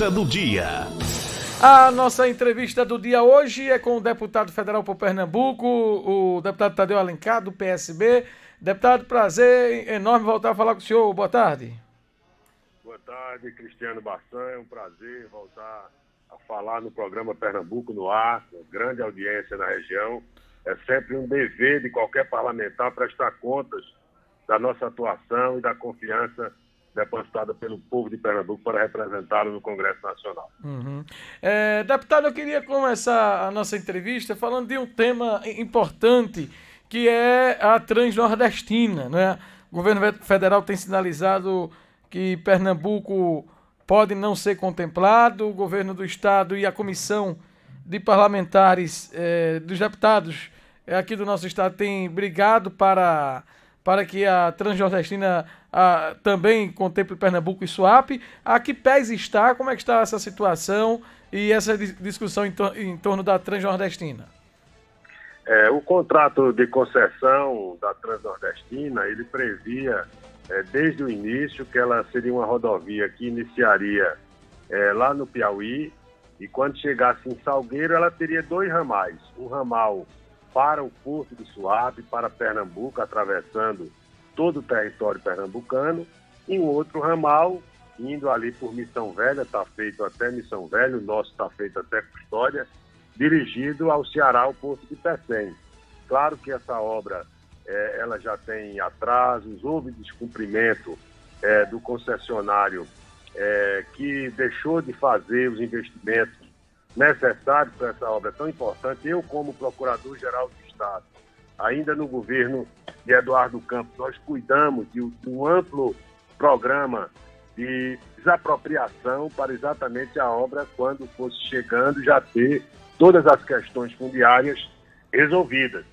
Entrevista do dia. A nossa entrevista do dia hoje é com o deputado federal por Pernambuco, o deputado Tadeu Alencar, do PSB. Deputado, prazer enorme voltar a falar com o senhor. Boa tarde. Boa tarde, Cristiano Bassan. É um prazer voltar a falar no programa Pernambuco no Ar, com grande audiência na região. É sempre um dever de qualquer parlamentar prestar contas da nossa atuação e da confiança depositada pelo povo de Pernambuco para representá-lo no Congresso Nacional. Deputado, eu queria começar a nossa entrevista falando de um tema importante, que é a Transnordestina, né? O governo federal tem sinalizado que Pernambuco pode não ser contemplado, o governo do estado e a comissão de parlamentares dos deputados aqui do nosso estado tem brigado para que a Transnordestina também contemple Pernambuco e Suape. A que pés está? Como é que está essa situação e essa discussão em torno da Transnordestina? O contrato de concessão da Transnordestina, ele previa desde o início que ela seria uma rodovia que iniciaria lá no Piauí, e quando chegasse em Salgueiro ela teria 2 ramais, um ramal para o Porto de Suape, para Pernambuco, atravessando todo o território pernambucano, e um outro ramal indo ali por Missão Velha, está feito até Missão Velha, o nosso está feito até Custódia, dirigido ao Ceará, ao Porto de Pecém. Claro que essa obra ela já tem atrasos, houve descumprimento do concessionário que deixou de fazer os investimentos necessários para essa obra tão importante. Eu, como Procurador-Geral do Estado, ainda no governo de Eduardo Campos, nós cuidamos de um amplo programa de desapropriação para exatamente a obra, quando fosse chegando, já ter todas as questões fundiárias resolvidas.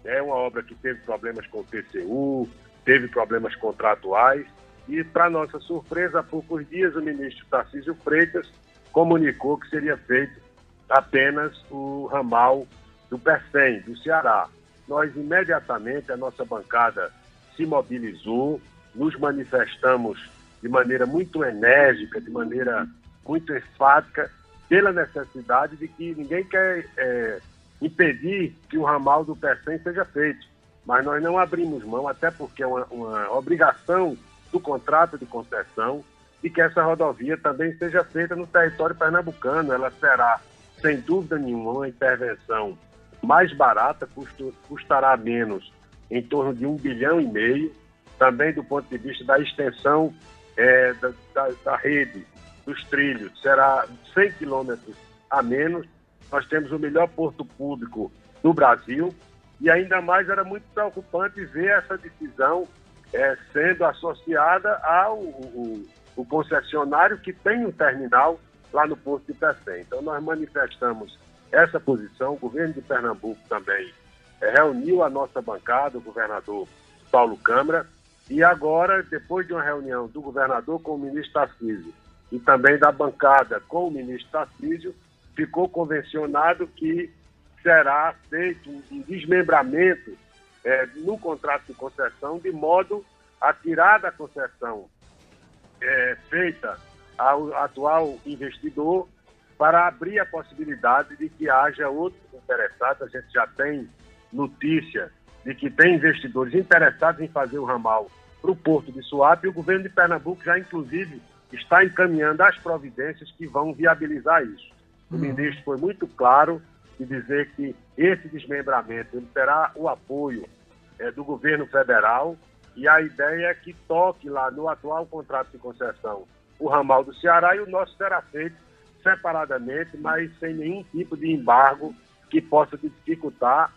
É uma obra que teve problemas com o TCU, teve problemas contratuais, e, para nossa surpresa, há poucos dias o ministro Tarcísio Freitas comunicou que seria feito apenas o ramal do Pecém, do Ceará. Nós, imediatamente, a nossa bancada se mobilizou, nos manifestamos de maneira muito enérgica, de maneira muito enfática, pela necessidade de que ninguém quer impedir que o ramal do Pecém seja feito. Mas nós não abrimos mão, até porque é uma obrigação do contrato de concessão, e que essa rodovia também seja feita no território pernambucano. Ela será, sem dúvida nenhuma, uma intervenção mais barata, custará menos, em torno de 1,5 bilhão, também do ponto de vista da extensão da rede, dos trilhos, será 100 quilômetros a menos. Nós temos o melhor porto público do Brasil, e ainda mais era muito preocupante ver essa decisão sendo associada ao concessionário que tem um terminal lá no Porto de Pecém. Então nós manifestamos essa posição. O governo de Pernambuco também reuniu a nossa bancada, o governador Paulo Câmara, e agora, depois de uma reunião do governador com o ministro Tarcísio e também da bancada com o ministro Tarcísio, ficou convencionado que será feito um desmembramento no contrato de concessão, de modo a tirar da concessão feita ao atual investidor, para abrir a possibilidade de que haja outros interessados. A gente já tem notícia de que tem investidores interessados em fazer o ramal para o Porto de Suape, e o governo de Pernambuco já, inclusive, está encaminhando as providências que vão viabilizar isso. O ministro foi muito claro em dizer que esse desmembramento ele terá o apoio do governo federal, e a ideia é que toque lá no atual contrato de concessão o ramal do Ceará, e o nosso será feito separadamente, mas sem nenhum tipo de embargo que possa dificultar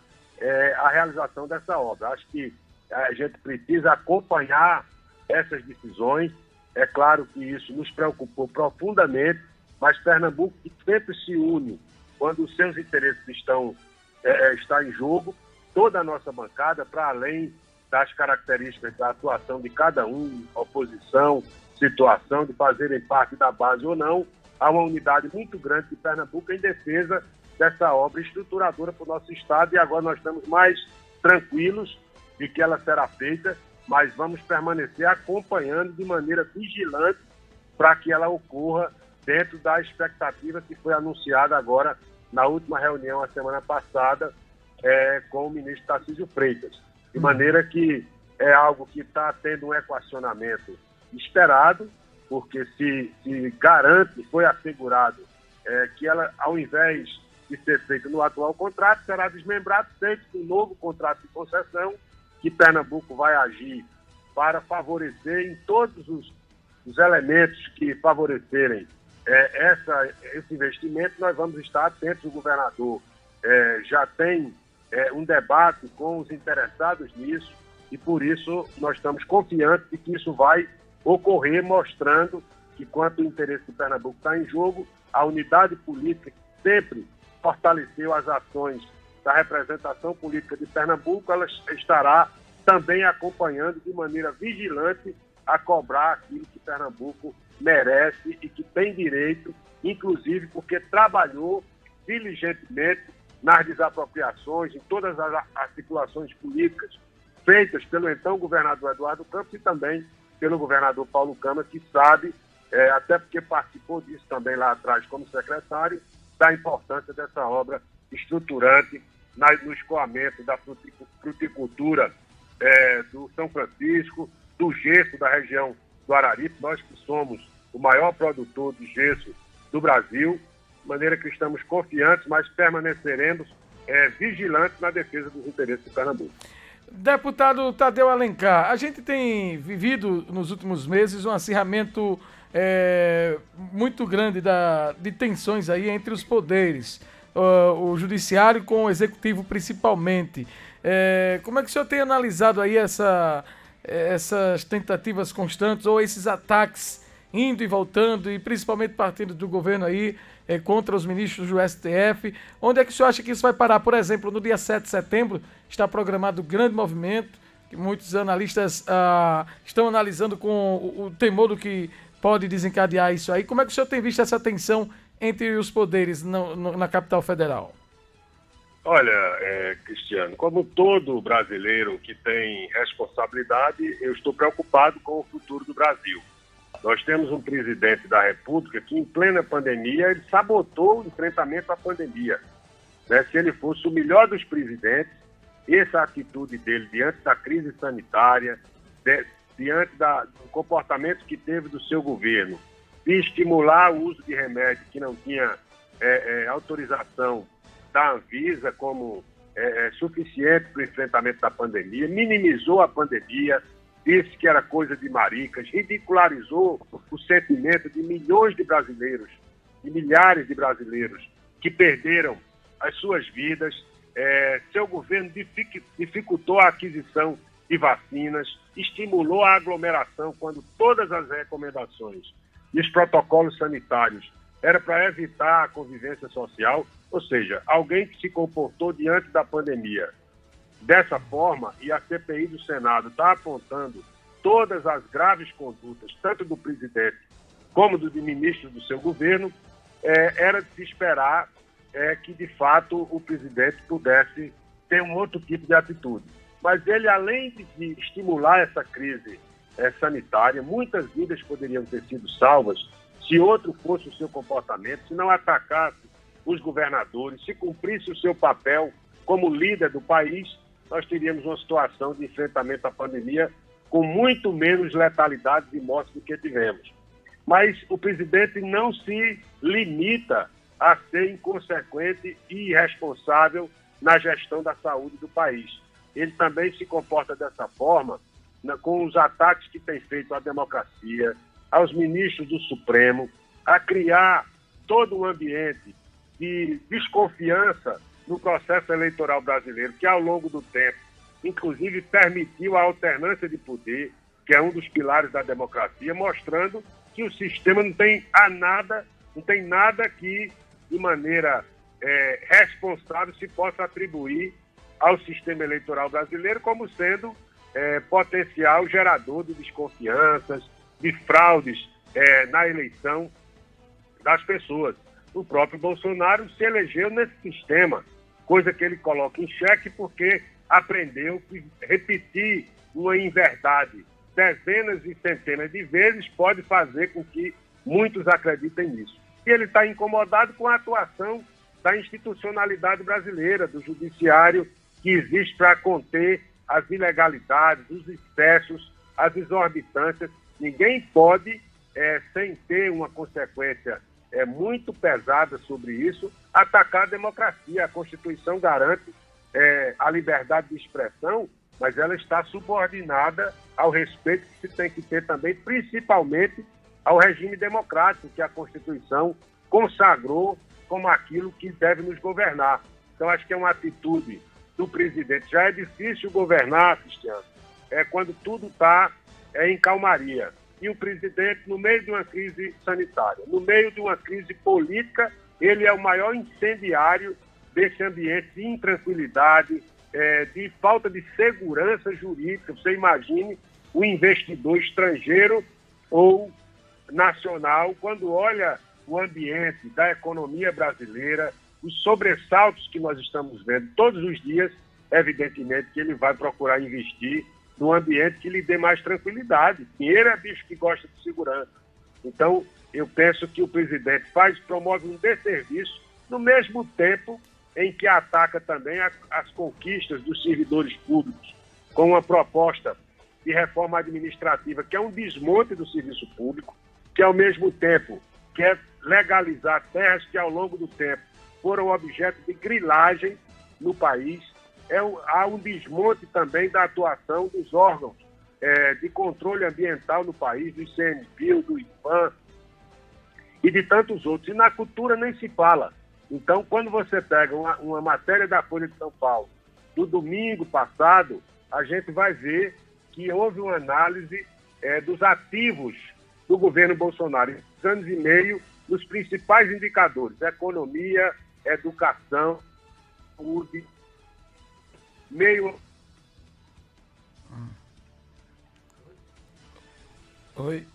a realização dessa obra. Acho que a gente precisa acompanhar essas decisões. É claro que isso nos preocupou profundamente, mas Pernambuco sempre se une quando os seus interesses estão em jogo. Toda a nossa bancada, para além das características da atuação de cada um, oposição, situação de fazerem parte da base ou não, há uma unidade muito grande de Pernambuco em defesa dessa obra estruturadora para o nosso estado, e agora nós estamos mais tranquilos de que ela será feita, mas vamos permanecer acompanhando de maneira vigilante para que ela ocorra dentro da expectativa que foi anunciada agora na última reunião, a semana passada, com o ministro Tarcísio Freitas. De maneira que é algo que está tendo um equacionamento esperado, porque se garante, foi assegurado, que ela, ao invés de ser feito no atual contrato, será desmembrado, feito um novo contrato de concessão, que Pernambuco vai agir para favorecer em todos os elementos que favorecerem esse investimento. Nós vamos estar atentos. O governador já tem um debate com os interessados nisso, e por isso nós estamos confiantes de que isso vai ocorrer, mostrando que, quanto o interesse de Pernambuco está em jogo, a unidade política sempre fortaleceu as ações da representação política de Pernambuco. Ela estará também acompanhando de maneira vigilante a cobrar aquilo que Pernambuco merece e que tem direito, inclusive porque trabalhou diligentemente nas desapropriações, em todas as articulações políticas feitas pelo então governador Eduardo Campos e também pelo governador Paulo Câmara, que sabe, até porque participou disso também lá atrás como secretário, da importância dessa obra estruturante no escoamento da fruticultura do São Francisco, do gesso da região do Araripe. Nós que somos o maior produtor de gesso do Brasil, de maneira que estamos confiantes, mas permaneceremos vigilantes na defesa dos interesses de Pernambuco. Deputado Tadeu Alencar, a gente tem vivido nos últimos meses um acirramento muito grande de tensões aí entre os poderes, o judiciário com o executivo principalmente. Como é que o senhor tem analisado aí essas tentativas constantes ou esses ataques indo e voltando, e principalmente partindo do governo aí contra os ministros do STF? Onde é que o senhor acha que isso vai parar? Por exemplo, no dia 7 de setembro está programado um grande movimento, que muitos analistas estão analisando com o temor do que pode desencadear isso aí. Como é que o senhor tem visto essa tensão entre os poderes na capital federal? Olha, Cristiano, como todo brasileiro que tem responsabilidade, eu estou preocupado com o futuro do Brasil. Nós temos um presidente da República que, em plena pandemia, ele sabotou o enfrentamento à pandemia. Se ele fosse o melhor dos presidentes, essa atitude dele diante da crise sanitária, diante do comportamento que teve do seu governo, de estimular o uso de remédio que não tinha autorização da Anvisa como suficiente para o enfrentamento da pandemia, minimizou a pandemia, disse que era coisa de maricas, ridicularizou o sentimento de milhões de brasileiros, de milhares de brasileiros que perderam as suas vidas. Seu governo dificultou a aquisição de vacinas, estimulou a aglomeração quando todas as recomendações e os protocolos sanitários era para evitar a convivência social. Ou seja, alguém que se comportou diante da pandemia dessa forma, e a CPI do Senado está apontando todas as graves condutas, tanto do presidente como do ministro do seu governo, era de se esperar que, de fato, o presidente pudesse ter um outro tipo de atitude. Mas ele, além de estimular essa crise sanitária, muitas vidas poderiam ter sido salvas se outro fosse o seu comportamento, se não atacasse os governadores, se cumprisse o seu papel como líder do país, nós teríamos uma situação de enfrentamento à pandemia com muito menos letalidade de mortes do que tivemos. Mas o presidente não se limita a ser inconsequente e irresponsável na gestão da saúde do país. Ele também se comporta dessa forma com os ataques que tem feito à democracia, aos ministros do Supremo, a criar todo um ambiente de desconfiança no processo eleitoral brasileiro, que ao longo do tempo, inclusive, permitiu a alternância de poder, que é um dos pilares da democracia, mostrando que o sistema não tem nada que, de maneira responsável, se possa atribuir ao sistema eleitoral brasileiro como sendo potencial gerador de desconfianças, de fraudes na eleição das pessoas. O próprio Bolsonaro se elegeu nesse sistema, coisa que ele coloca em xeque porque aprendeu que repetir uma inverdade dezenas e centenas de vezes pode fazer com que muitos acreditem nisso. E ele está incomodado com a atuação da institucionalidade brasileira, do judiciário, que existe para conter as ilegalidades, os excessos, as exorbitâncias. Ninguém pode, sem ter uma consequência muito pesada sobre isso, atacar a democracia. A Constituição garante a liberdade de expressão, mas ela está subordinada ao respeito que se tem que ter também, principalmente ao regime democrático, que a Constituição consagrou como aquilo que deve nos governar. Então, acho que é uma atitude do presidente. Já é difícil governar, Cristiano, quando tudo está em calmaria. E o presidente, no meio de uma crise sanitária, no meio de uma crise política, ele é o maior incendiário desse ambiente de intranquilidade, de falta de segurança jurídica. Você imagine o investidor estrangeiro ou nacional, quando olha o ambiente da economia brasileira, os sobressaltos que nós estamos vendo todos os dias, evidentemente que ele vai procurar investir num ambiente que lhe dê mais tranquilidade. Dinheiro é bicho que gosta de segurança. Então, eu penso que o presidente promove um desserviço, no mesmo tempo em que ataca também as conquistas dos servidores públicos, com uma proposta de reforma administrativa que é um desmonte do serviço público, que ao mesmo tempo quer legalizar terras que ao longo do tempo foram objeto de grilagem no país. Há um desmonte também da atuação dos órgãos de controle ambiental no país, do ICMBio, do IPAM e de tantos outros. E na cultura nem se fala. Então, quando você pega uma matéria da Folha de São Paulo do domingo passado, a gente vai ver que houve uma análise dos ativos do governo Bolsonaro em 2 anos e meio, nos principais indicadores: economia, educação, saúde, meio... Oi.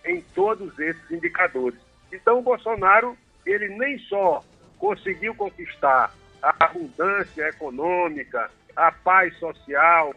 Em todos esses indicadores. Então, o Bolsonaro, ele nem só conseguiu conquistar a abundância econômica, a paz social,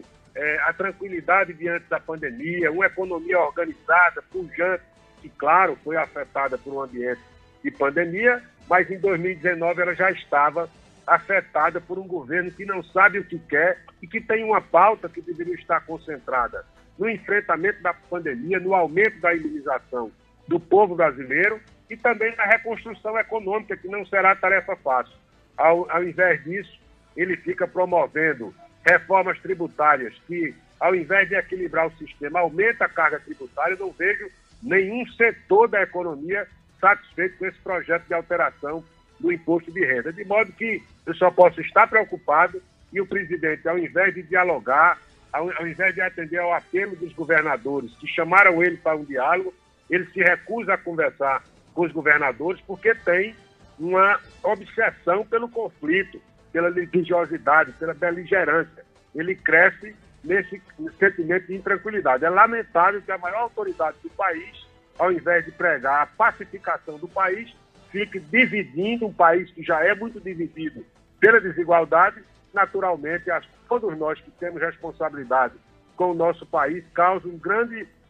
a tranquilidade diante da pandemia, uma economia organizada, pujante, que, claro, foi afetada por um ambiente de pandemia, mas em 2019 ela já estava afetada por um governo que não sabe o que quer e que tem uma pauta que deveria estar concentrada no enfrentamento da pandemia, no aumento da imunização do povo brasileiro e também na reconstrução econômica, que não será tarefa fácil. Ao invés disso, ele fica promovendo reformas tributárias que, ao invés de equilibrar o sistema, aumenta a carga tributária. Eu não vejo nenhum setor da economia satisfeito com esse projeto de alteração do imposto de renda. De modo que eu só posso estar preocupado e o presidente, ao invés de dialogar, ao invés de atender ao apelo dos governadores que chamaram ele para um diálogo, ele se recusa a conversar com os governadores porque tem uma obsessão pelo conflito, pela litigiosidade, pela beligerância. Ele cresce nesse sentimento de intranquilidade. É lamentável que a maior autoridade do país, ao invés de pregar a pacificação do país, fique dividindo um país que já é muito dividido pela desigualdade. Naturalmente, todos nós que temos responsabilidade com o nosso país causa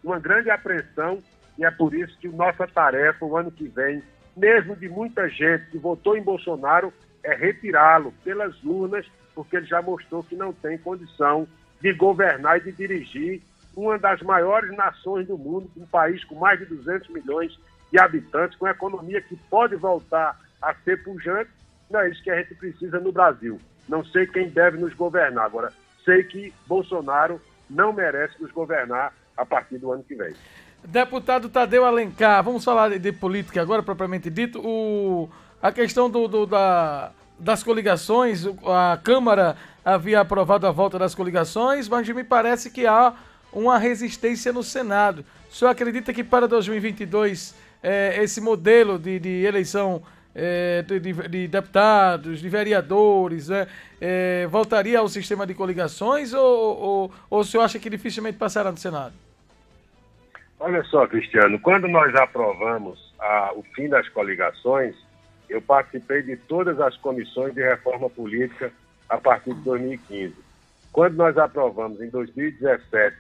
uma grande apreensão, e é por isso que nossa tarefa, o ano que vem, mesmo de muita gente que votou em Bolsonaro, é retirá-lo pelas urnas, porque ele já mostrou que não tem condição de governar e de dirigir uma das maiores nações do mundo, um país com mais de 200 milhões de habitantes, com uma economia que pode voltar a ser pujante. Não é isso que a gente precisa no Brasil. Não sei quem deve nos governar. Agora, sei que Bolsonaro não merece nos governar a partir do ano que vem. Deputado Tadeu Alencar, vamos falar de política agora, propriamente dito. A questão das coligações, a Câmara havia aprovado a volta das coligações, mas me parece que há uma resistência no Senado. O senhor acredita que para 2022 esse modelo de eleição de deputados, de vereadores, voltaria ao sistema de coligações ou o senhor acha que dificilmente passará no Senado? Olha só, Cristiano, quando nós aprovamos o fim das coligações, eu participei de todas as comissões de reforma política a partir de 2015. Quando nós aprovamos em 2017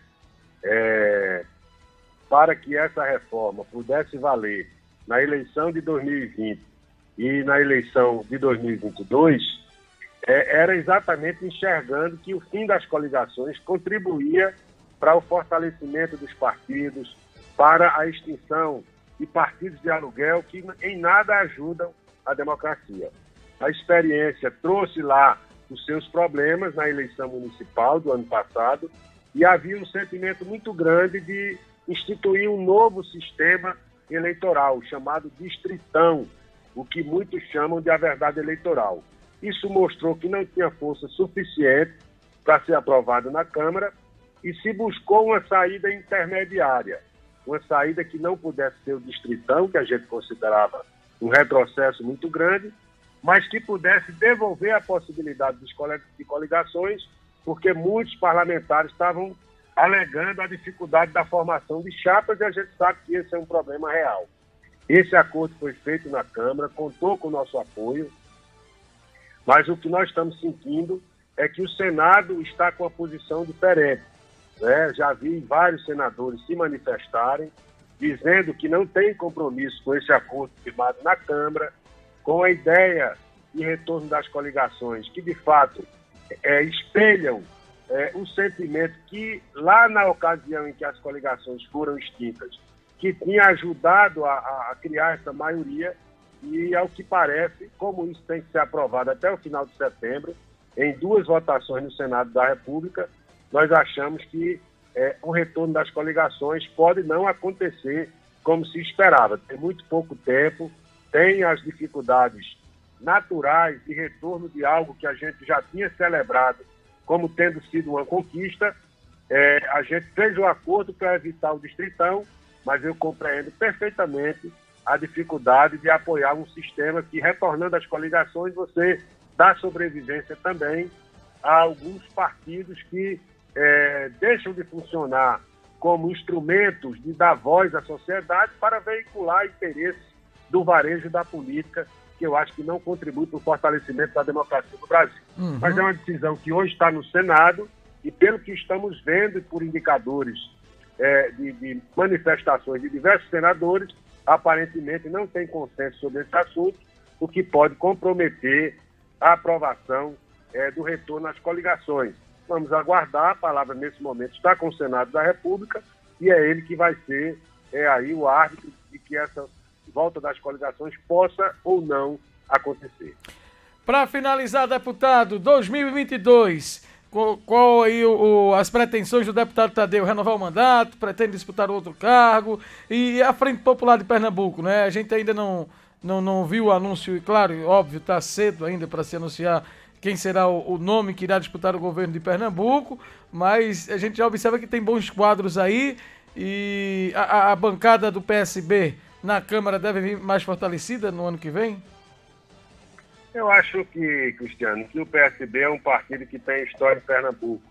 para que essa reforma pudesse valer na eleição de 2020 e na eleição de 2022, era exatamente enxergando que o fim das coligações contribuía para o fortalecimento dos partidos, para a extinção de partidos de aluguel que em nada ajudam a democracia. A experiência trouxe lá os seus problemas na eleição municipal do ano passado e havia um sentimento muito grande de instituir um novo sistema eleitoral, chamado distritão, o que muitos chamam de a verdade eleitoral. Isso mostrou que não tinha força suficiente para ser aprovado na Câmara e se buscou uma saída intermediária, uma saída que não pudesse ser o distritão, que a gente considerava um retrocesso muito grande, mas que pudesse devolver a possibilidade de coligações, porque muitos parlamentares estavam alegando a dificuldade da formação de chapas e a gente sabe que esse é um problema real. Esse acordo foi feito na Câmara, contou com o nosso apoio, mas o que nós estamos sentindo é que o Senado está com uma posição diferente, né? Já vi vários senadores se manifestarem, dizendo que não tem compromisso com esse acordo firmado na Câmara, com a ideia de retorno das coligações, que de fato espelham o sentimento que lá na ocasião em que as coligações foram extintas, que tinha ajudado a criar essa maioria e, ao que parece, como isso tem que ser aprovado até o final de setembro, em 2 votações no Senado da República, nós achamos que o retorno das coligações pode não acontecer como se esperava. Tem muito pouco tempo, tem as dificuldades naturais de retorno de algo que a gente já tinha celebrado como tendo sido uma conquista. A gente fez um acordo para evitar o distritão, mas eu compreendo perfeitamente a dificuldade de apoiar um sistema que, retornando às coligações, você dá sobrevivência também a alguns partidos que deixam de funcionar como instrumentos de dar voz à sociedade para veicular interesses do varejo da política, que eu acho que não contribui para o fortalecimento da democracia no Brasil. Uhum. Mas é uma decisão que hoje está no Senado e, pelo que estamos vendo e por indicadores de manifestações de diversos senadores, aparentemente não tem consenso sobre esse assunto, o que pode comprometer a aprovação do retorno às coligações. Vamos aguardar, a palavra nesse momento está com o Senado da República e é ele que vai ser aí o árbitro de que essa volta das coligações possa ou não acontecer. Para finalizar, deputado, 2022, qual aí as pretensões do deputado Tadeu? Renovar o mandato, pretende disputar outro cargo e a Frente Popular de Pernambuco, né? A gente ainda não viu o anúncio, e claro, óbvio, está cedo ainda para se anunciar quem será o nome que irá disputar o governo de Pernambuco, mas a gente já observa que tem bons quadros aí e a bancada do PSB na Câmara deve vir mais fortalecida no ano que vem? Eu acho que, Cristiano, que o PSB é um partido que tem história em Pernambuco.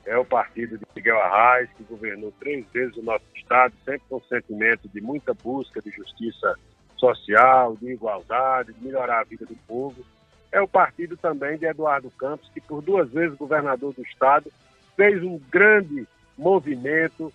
É o partido de Miguel Arraes, que governou 3 vezes o nosso estado, sempre com sentimento de muita busca de justiça social, de igualdade, de melhorar a vida do povo. É o partido também de Eduardo Campos, que por 2 vezes governador do estado, fez um grande movimento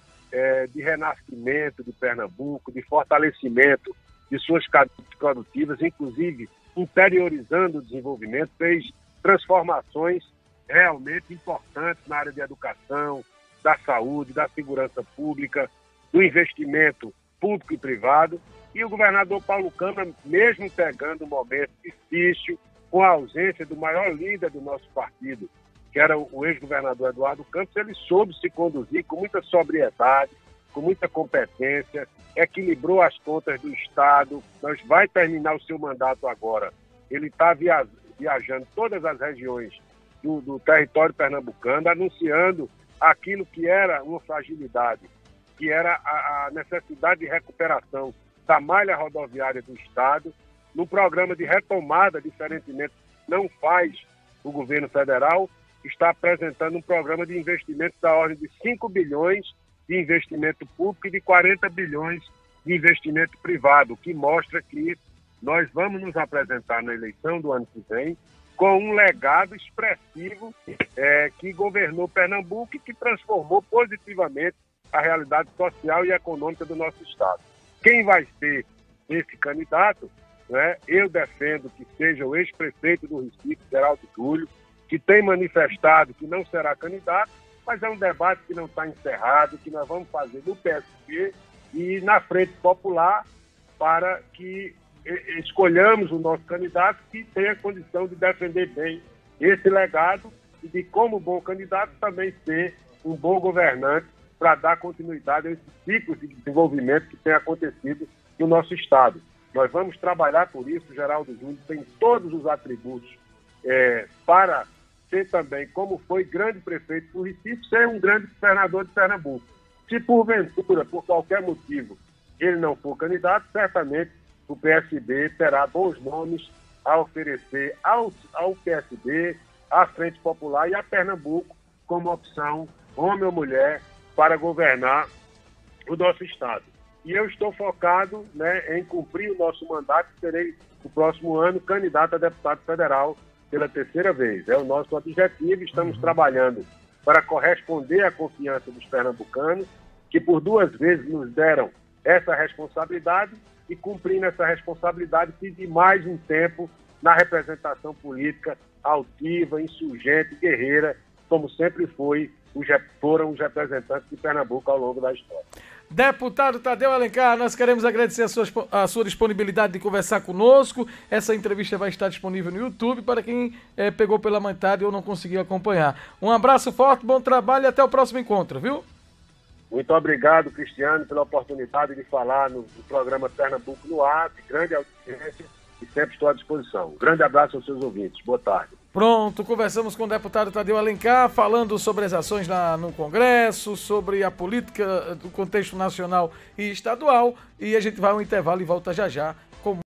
de renascimento de Pernambuco, de fortalecimento de suas cadeias produtivas, inclusive interiorizando o desenvolvimento, fez transformações realmente importantes na área de educação, da saúde, da segurança pública, do investimento público e privado. E o governador Paulo Câmara, mesmo pegando um momento difícil, com a ausência do maior líder do nosso partido, que era o ex-governador Eduardo Campos, ele soube se conduzir com muita sobriedade, com muita competência, equilibrou as contas do Estado, vai terminar o seu mandato agora. Ele está viajando todas as regiões do território pernambucano, anunciando aquilo que era uma fragilidade, que era a necessidade de recuperação da malha rodoviária do Estado, no programa de retomada, diferentemente não faz o governo federal, está apresentando um programa de investimento da ordem de 5 bilhões de investimento público e de 40 bilhões de investimento privado, o que mostra que nós vamos nos apresentar na eleição do ano que vem com um legado expressivo que governou Pernambuco e que transformou positivamente a realidade social e econômica do nosso Estado. Quem vai ser esse candidato, né? Eu defendo que seja o ex-prefeito do Recife, Geraldo Júlio, que tem manifestado que não será candidato, mas é um debate que não está encerrado, que nós vamos fazer no PSB e na Frente Popular para que escolhamos o nosso candidato que tenha condição de defender bem esse legado e de, como bom candidato, também ser um bom governante para dar continuidade a esse ciclo de desenvolvimento que tem acontecido no nosso Estado. Nós vamos trabalhar por isso. Geraldo Júlio tem todos os atributos para ser também, como foi grande prefeito do Recife, ser um grande governador de Pernambuco. Se porventura, por qualquer motivo, ele não for candidato, certamente o PSB terá bons nomes a oferecer ao PSB, à Frente Popular e a Pernambuco como opção, homem ou mulher, para governar o nosso Estado. E eu estou focado, né, em cumprir o nosso mandato, serei, no próximo ano, candidato a deputado federal pela terceira vez. É o nosso objetivo, estamos trabalhando para corresponder à confiança dos pernambucanos, que por 2 vezes nos deram essa responsabilidade, e cumprindo essa responsabilidade, pedir mais um tempo na representação política altiva, insurgente, guerreira, como sempre foram os representantes de Pernambuco ao longo da história. Deputado Tadeu Alencar, nós queremos agradecer a sua disponibilidade de conversar conosco. Essa entrevista vai estar disponível no YouTube para quem pegou pela metade ou não conseguiu acompanhar. Um abraço forte, bom trabalho e até o próximo encontro, viu? Muito obrigado, Cristiano, pela oportunidade de falar no programa Pernambuco no Ar, de grande audiência, e sempre estou à disposição. Um grande abraço aos seus ouvintes. Boa tarde. Pronto, conversamos com o deputado Tadeu Alencar, falando sobre as ações no Congresso, sobre a política do contexto nacional e estadual, e a gente vai ao intervalo e volta já já com